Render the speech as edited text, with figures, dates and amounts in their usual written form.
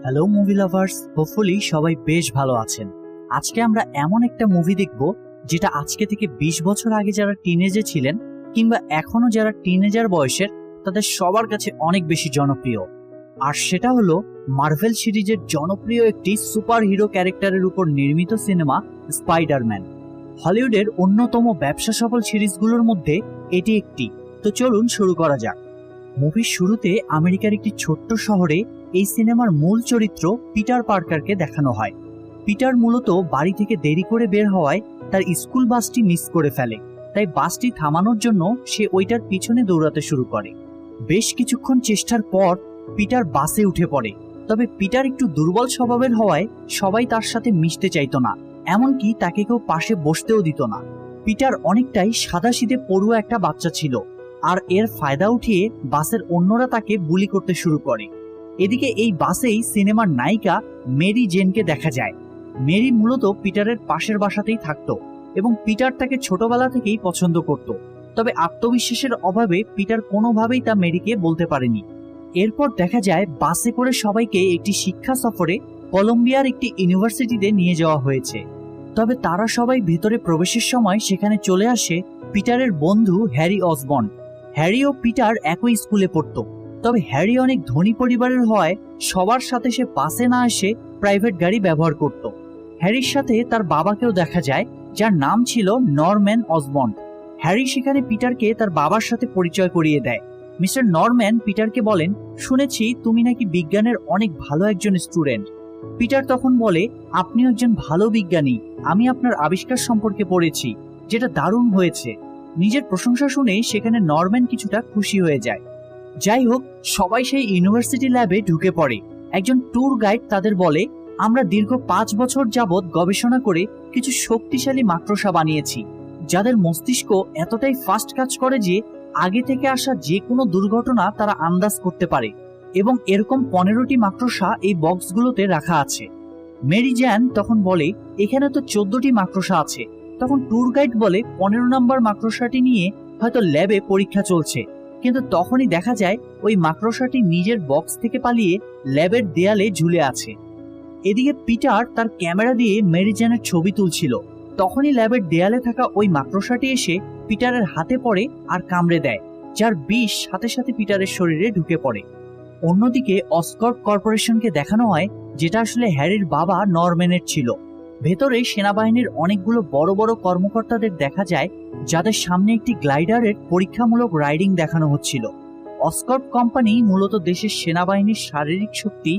Hello movie lovers, hopefully সবাই বেশ ভালো আছেন। আজকে আমরা এমন একটা মুভি দেখব যেটা আজকে থেকে 20 বছর আগে যারা টিনেজে ছিলেন কিংবা এখনো যারা টিনেজার বয়সের তাদের সবার কাছে অনেক বেশি জনপ্রিয়। আর সেটা হলো মার্ভেল সিরিজের জনপ্রিয় একটি সুপার হিরো ক্যারেক্টারের উপর নির্মিত সিনেমা স্পাইডারম্যান। হলিউডের অন্যতম ব্যবসা সফল সিরিজগুলোর মধ্যে এটি একটি। তো চলুন শুরু করা যাক। মুভির শুরুতে আমেরিকার একটি ছোট্ট শহরে এই সিনেমার মূল চরিত্র পিটার পার্কারকে দেখানো হয়। পিটার মূলত বাড়ি থেকে দেরি করে বের হওয়ায় তার স্কুল বাসটি মিস করে ফেলে, তাই বাসটি থামানোর জন্য সে ওইটার পিছনে দৌড়াতে শুরু করে। বেশ কিছুক্ষণ চেষ্টার পর পিটার বাসে উঠে পড়ে, তবে পিটার একটু দুর্বল স্বভাবের হওয়ায় সবাই তার সাথে মিশতে চাইতো না, এমনকি তাকে কেউ পাশে বসতেও দিত না। পিটার অনেকটাই সাদাসিধে পড়ুয়া একটা বাচ্চা ছিল, আর এর ফায়দা উঠিয়ে বাসের অন্যরা তাকে বুলি করতে শুরু করে। এদিকে এই বাসেই সিনেমার নায়িকা মেরি জেনকে দেখা যায়। মেরি মূলত পিটারের পাশের বাসাতেই থাকতো এবং পিটার তাকে ছোটবেলা থেকেই পছন্দ করত, তবে আত্মবিশ্বাসের অভাবে পিটার কোনোভাবেই তা মেরিকে বলতে পারেনি। এরপর দেখা যায় বাসে করে সবাইকে একটি শিক্ষা সফরে কলম্বিয়ার একটি ইউনিভার্সিটিতে নিয়ে যাওয়া হয়েছে। তবে তারা সবাই ভেতরে প্রবেশের সময় সেখানে চলে আসে পিটারের বন্ধু হ্যারি অসবর্ন। হ্যারি ও পিটার একই স্কুলে পড়তো, তবে হ্যারি অনেক ধনী পরিবারের হওয়ায় সবার সাথে সে বাসে না এসে প্রাইভেট গাড়ি ব্যবহার করত। হ্যারির সাথে তার বাবাকেও দেখা যায়, যার নাম ছিল নরম্যান অসবর্ন। হ্যারি সেখানে পিটারকে তার বাবার সাথে পরিচয় করিয়ে দেয়। মিস্টার নরম্যান পিটারকে বলেন, শুনেছি তুমি নাকি বিজ্ঞানের অনেক ভালো একজন স্টুডেন্ট। পিটার তখন বলে, আপনিও একজন ভালো বিজ্ঞানী, আমি আপনার আবিষ্কার সম্পর্কে পড়েছি, যেটা দারুণ হয়েছে। নিজের প্রশংসা শুনে সেখানে নরম্যান কিছুটা খুশি হয়ে যায়। যাই হোক, সবাই সেই ইউনিভার্সিটি ল্যাবে ঢুকে পড়ে। একজন ট্যুর গাইড তাদের বলে, আমরা দীর্ঘ 5 বছর যাবৎ গবেষণা করে কিছু শক্তিশালী মাকড়সা বানিয়েছি, যাদের মস্তিষ্ক এতটাই ফাস্ট কাজ করে যে আগে থেকে আসা যে কোনো দুর্ঘটনা তারা আন্দাজ করতে পারে, এবং এরকম 15টি মাকড়সা এই বক্সগুলোতে রাখা আছে। মেরি জ্যান তখন বলে, এখানে তো 14টি মাকড়সা আছে। তখন ট্যুর গাইড বলে, 15 নম্বর মাকড়সাটি নিয়ে হয়তো ল্যাবে পরীক্ষা চলছে। কিন্তু তখনই দেখা যায় ওই মাকড়সাটি নিজের বক্স থেকে পালিয়ে ল্যাবের দেয়ালে ঝুলে আছে। এদিকে পিটার তার ক্যামেরা দিয়ে মেরি জ্যানের ছবি তুলছিল। তখনই ল্যাবের দেয়ালে থাকা ওই মাকড়সাটি এসে পিটারের হাতে পড়ে আর কামড়ে দেয়, যার বিষ সাথে সাথে পিটারের শরীরে ঢুকে পড়ে। অন্যদিকে অসকর্প কর্পোরেশনকে দেখানো হয়, যেটা আসলে হ্যারির বাবা নরম্যানের ছিল। ভেতরে সেনাবাহিনীর অনেকগুলো বড় বড় কর্মকর্তাদের দেখা যায়, যাদের সামনে একটি গ্লাইডারের পরীক্ষামূলক রাইডিং দেখানো হচ্ছিল। অসকর্প কোম্পানি মূলত দেশের সেনাবাহিনীর শারীরিক শক্তি